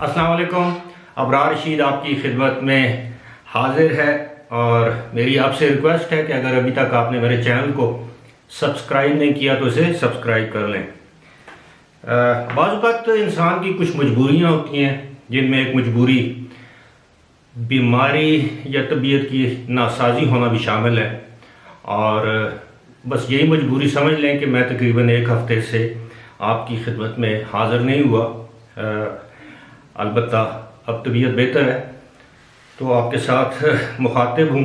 अस्सलाम वालेकुम। अबरार रशीद आपकी खिदमत में हाजिर है और मेरी आपसे रिक्वेस्ट है कि अगर अभी तक आपने मेरे चैनल को सब्सक्राइब नहीं किया तो इसे सब्सक्राइब कर लें। बाज़ वक़्त इंसान की कुछ मजबूरियाँ होती हैं जिनमें एक मजबूरी बीमारी या तबीयत की नासाजी होना भी शामिल है और बस यही मजबूरी समझ लें कि मैं तकरीबन एक हफ़्ते से आपकी खिदमत में हाज़िर नहीं हुआ। अलबत्ता अब तबीयत बेहतर है तो आपके साथ मुखातिब हूँ।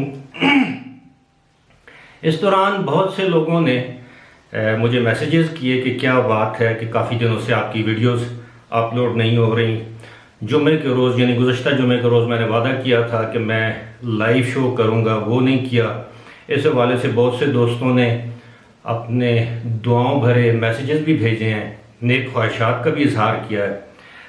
इस दौरान बहुत से लोगों ने मुझे मैसेजेस किए कि क्या बात है कि काफ़ी दिनों से आपकी वीडियोस अपलोड नहीं हो रही। जुमे के रोज़ यानी गुज़श्ता जुमे के रोज़ मैंने वादा किया था कि मैं लाइव शो करूँगा, वो नहीं किया। इस हवाले से बहुत से दोस्तों ने अपने दुआओं भरे मैसेजेस भी भेजे हैं, नेक ख्वाहिशात का भी इजहार किया है।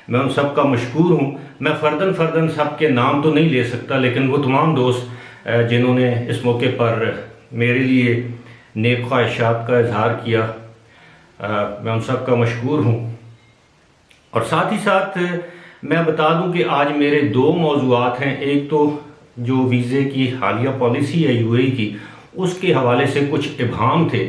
मैं उन सब का मशकूर हूँ। मैं फ़र्दन सब के नाम तो नहीं ले सकता, लेकिन वो तमाम दोस्त जिन्होंने इस मौके पर मेरे लिए नेक ख्वाहिशात का इजहार किया, मैं उन सब का मशकूर हूँ। और साथ ही साथ मैं बता दूं कि आज मेरे दो मौज़ूआत हैं। एक तो जो वीज़े की हालिया पॉलिसी है यूएई की, उसके हवाले से कुछ इब्हाम थे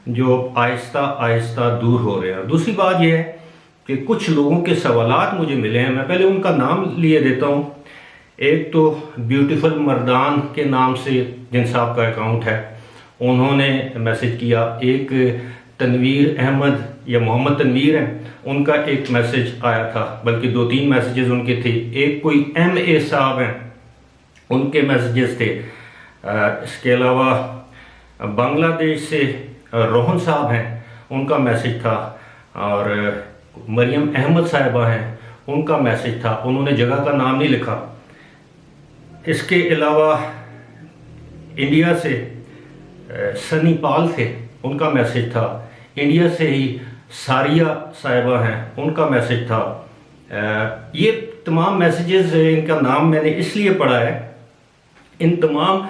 जो आहिस्ता आहिस्ता दूर हो रहे हैं। दूसरी बात यह है कि कुछ लोगों के सवालात मुझे मिले हैं, मैं पहले उनका नाम लिए देता हूँ। एक तो ब्यूटीफुल मर्दान के नाम से जिन साहब का अकाउंट है, उन्होंने मैसेज किया। एक तनवीर अहमद या मोहम्मद तनवीर हैं, उनका एक मैसेज आया था, बल्कि 2-3 मैसेजेस उनके थे। एक कोई MA साहब हैं, उनके मैसेजेस थे। इसके अलावा बांग्लादेश से रोहन साहब हैं, उनका मैसेज था। और मरियम अहमद साहिबा हैं, उनका मैसेज था। उन्होंने जगह का नाम नहीं लिखा। इसके अलावा इंडिया से सनी पाल थे, उनका मैसेज था। इंडिया से ही सारिया साहिबा हैं, उनका मैसेज था। ये तमाम मैसेजेस, इनका नाम मैंने इसलिए पढ़ा है, इन तमाम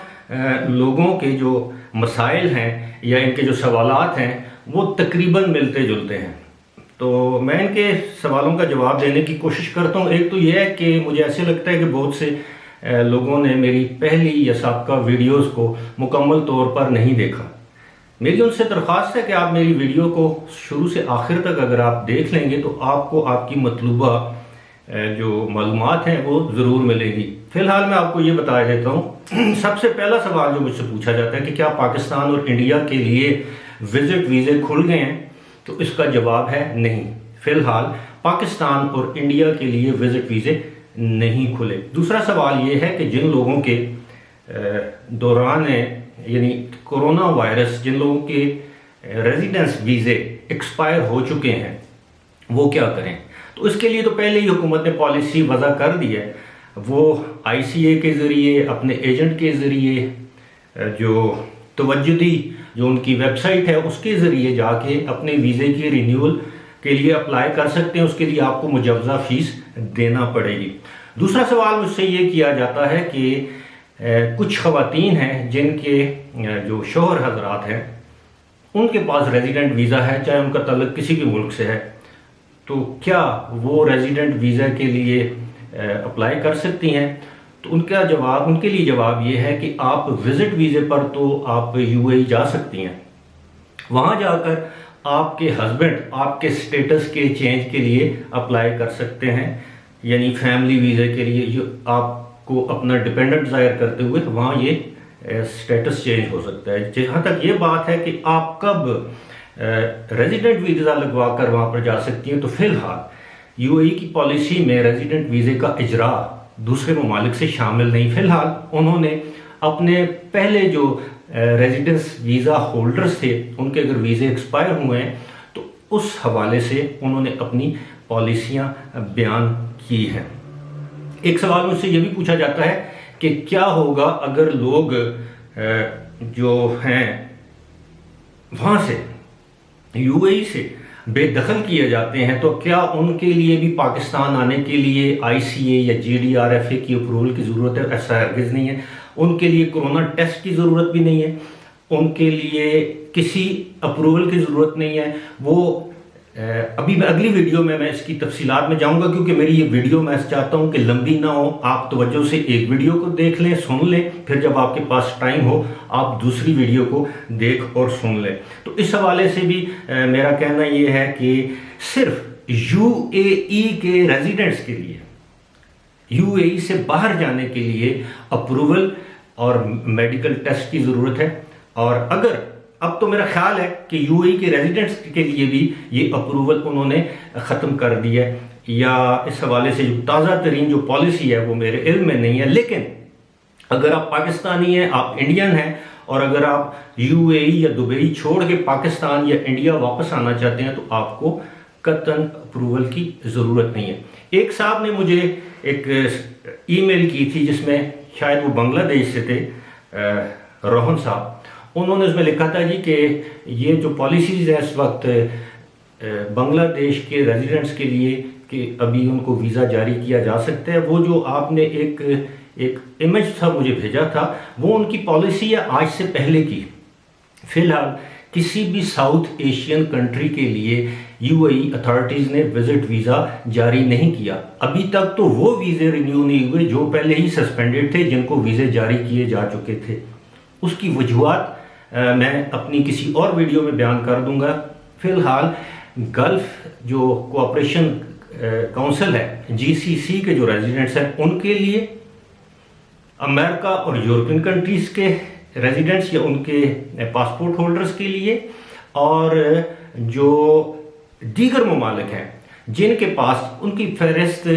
लोगों के जो मसाइल हैं या इनके जो सवालात हैं वो तकरीबन मिलते जुलते हैं। तो मैं इनके सवालों का जवाब देने की कोशिश करता हूँ। एक तो यह है कि मुझे ऐसे लगता है कि बहुत से लोगों ने मेरी पहली या साबका वीडियोस को मुकम्मल तौर पर नहीं देखा। मेरी उनसे दरख्वास्त है कि आप मेरी वीडियो को शुरू से आखिर तक अगर आप देख लेंगे तो आपको आपकी मतलूबा जो मालूमात हैं वो ज़रूर मिलेगी। फ़िलहाल मैं आपको ये बता देता हूँ। सबसे पहला सवाल जो मुझसे पूछा जाता है कि क्या पाकिस्तान और इंडिया के लिए विज़िट वीज़े खुल गए हैं, तो इसका जवाब है नहीं। फ़िलहाल पाकिस्तान और इंडिया के लिए विज़िट वीज़े नहीं खुले। दूसरा सवाल ये है कि जिन लोगों के दौरान यानी कोरोना वायरस, जिन लोगों के रेजिडेंस वीज़े एक्सपायर हो चुके हैं वो क्या करें। तो इसके लिए तो पहले ही हुकूमत ने पॉलिसी वज़ा कर दी है। वो ICA के ज़रिए, अपने एजेंट के ज़रिए, जो तवज्जुदी जो उनकी वेबसाइट है उसके ज़रिए जाके अपने वीज़े की रिन्यूअल के लिए अप्लाई कर सकते हैं। उसके लिए आपको मुजवज़ा फ़ीस देना पड़ेगी। दूसरा सवाल मुझसे ये किया जाता है कि कुछ ख़वातीन हैं जिनके जो शोहर हज़रात हैं उनके पास रेजिडेंट वीज़ा है, चाहे उनका तल्लुक़ किसी भी मुल्क से है, तो क्या वो रेजिडेंट वीज़ा के लिए अप्लाई कर सकती हैं। तो उनके लिए जवाब ये है कि आप विज़िट वीज़े पर तो आप UAE जा सकती हैं। वहाँ जाकर आपके हस्बैंड आपके स्टेटस के चेंज के लिए अप्लाई कर सकते हैं, यानी फैमिली वीज़े के लिए जो आपको अपना डिपेंडेंट ज़ाहिर करते हुए वहाँ ये स्टेटस चेंज हो सकता है। जहाँ तक ये बात है कि आप कब रेजिडेंट वीज़ा लगवा कर वहाँ पर जा सकती हैं, तो फ़िलहाल UAE की पॉलिसी में रेजिडेंट वीज़े का इजरा दूसरे ममालिक से शामिल नहीं। फ़िलहाल उन्होंने अपने पहले जो रेजिडेंस वीज़ा होल्डर्स थे उनके अगर वीज़े एक्सपायर हुए हैं तो उस हवाले से उन्होंने अपनी पॉलिसियां बयान की हैं। एक सवाल मुझसे ये भी पूछा जाता है कि क्या होगा अगर लोग जो हैं वहाँ से UAE से बेदखल किए जाते हैं, तो क्या उनके लिए भी पाकिस्तान आने के लिए ICA या GDRFA की अप्रूवल की ज़रूरत है। ऐसा हरगिज़ नहीं है। उनके लिए कोरोना टेस्ट की ज़रूरत भी नहीं है, उनके लिए किसी अप्रूवल की ज़रूरत नहीं है। वो अभी मैं अगली वीडियो में मैं इसकी तफसीलात में जाऊंगा, क्योंकि मेरी ये वीडियो मैं चाहता हूं कि लंबी ना हो, आप तवज्जो से एक वीडियो को देख लें, सुन लें, फिर जब आपके पास टाइम हो आप दूसरी वीडियो को देख और सुन लें। तो इस हवाले से भी मेरा कहना ये है कि सिर्फ यूएई के रेजिडेंट्स के लिए, यूएई से बाहर जाने के लिए अप्रूवल और मेडिकल टेस्ट की ज़रूरत है। और अगर अब तो मेरा ख्याल है कि यूएई के रेजिडेंट्स के लिए भी ये अप्रूवल उन्होंने ख़त्म कर दी है, या इस हवाले से जो ताज़ा तरीन जो पॉलिसी है वो मेरे इल्म में नहीं है। लेकिन अगर आप पाकिस्तानी हैं, आप इंडियन हैं, और अगर आप यूएई या दुबई छोड़ के पाकिस्तान या इंडिया वापस आना चाहते हैं तो आपको कतन अप्रूवल की ज़रूरत नहीं है। एक साहब ने मुझे एक ईमेल की थी जिसमें शायद वो बांग्लादेश से थे, रोहन साहब, उन्होंने उसमें लिखा था जी कि ये जो पॉलिसीज़ है इस वक्त बांग्लादेश के रेजिडेंट्स के लिए कि अभी उनको वीज़ा जारी किया जा सकता है। वो जो आपने एक इमेज था मुझे भेजा था, वो उनकी पॉलिसी है आज से पहले की। फ़िलहाल किसी भी साउथ एशियन कंट्री के लिए यूएई अथॉरिटीज़ ने विजिट वीज़ा जारी नहीं किया। अभी तक तो वो वीज़े रिन्यू नहीं हुए जो पहले ही सस्पेंडेड थे, जिनको वीज़े जारी किए जा चुके थे। उसकी वजूहत मैं अपनी किसी और वीडियो में बयान कर दूंगा। फ़िलहाल गल्फ़ जो कोऑपरेशन काउंसिल है, जीसीसी के जो रेजिडेंट्स हैं उनके लिए, अमेरिका और यूरोपियन कंट्रीज़ के रेजिडेंट्स या उनके पासपोर्ट होल्डर्स के लिए, और जो दीगर ममालिक हैं जिनके पास उनकी फहरिस्त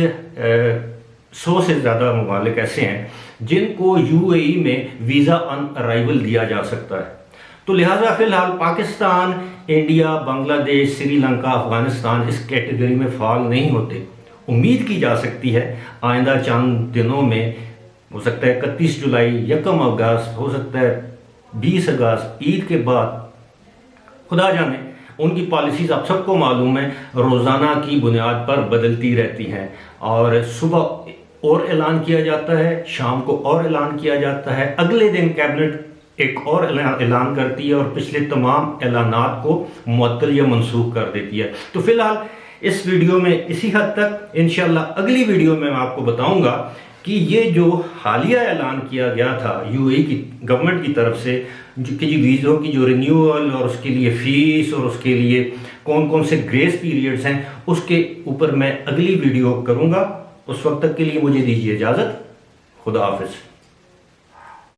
100 से ज़्यादा ममालिक ऐसे हैं जिनको यूएई में वीज़ा ऑन अराइवल दिया जा सकता है। तो लिहाजा फ़िलहाल पाकिस्तान, इंडिया, बांग्लादेश, श्रीलंका, अफ़गानिस्तान इस कैटेगरी में फ़ाल नहीं होते। उम्मीद की जा सकती है आइंदा चंद दिनों में, हो सकता है 31 जुलाई, 1 अगस्त, हो सकता है 20 अगस्त, ईद के बाद, खुदा जाने। उनकी पॉलिसीज़ आप सबको मालूम है रोज़ाना की बुनियाद पर बदलती रहती हैं, और सुबह और ऐलान किया जाता है, शाम को और ऐलान किया जाता है, अगले दिन कैबिनेट एक और ऐलान करती है और पिछले तमाम ऐलानात को मुअत्तल या मनसूख कर देती है। तो फिलहाल इस वीडियो में इसी हद तक। इंशाल्लाह अगली वीडियो में मैं आपको बताऊंगा कि ये जो हालिया ऐलान किया गया था यूएई की गवर्नमेंट की तरफ से कि जी वीज़ों की जो रिन्यूअल और उसके लिए फ़ीस और उसके लिए कौन कौन से ग्रेस पीरियड्स हैं, उसके ऊपर मैं अगली वीडियो करूँगा। उस वक्त तक के लिए मुझे दीजिए इजाज़त। खुदा हाफिज़।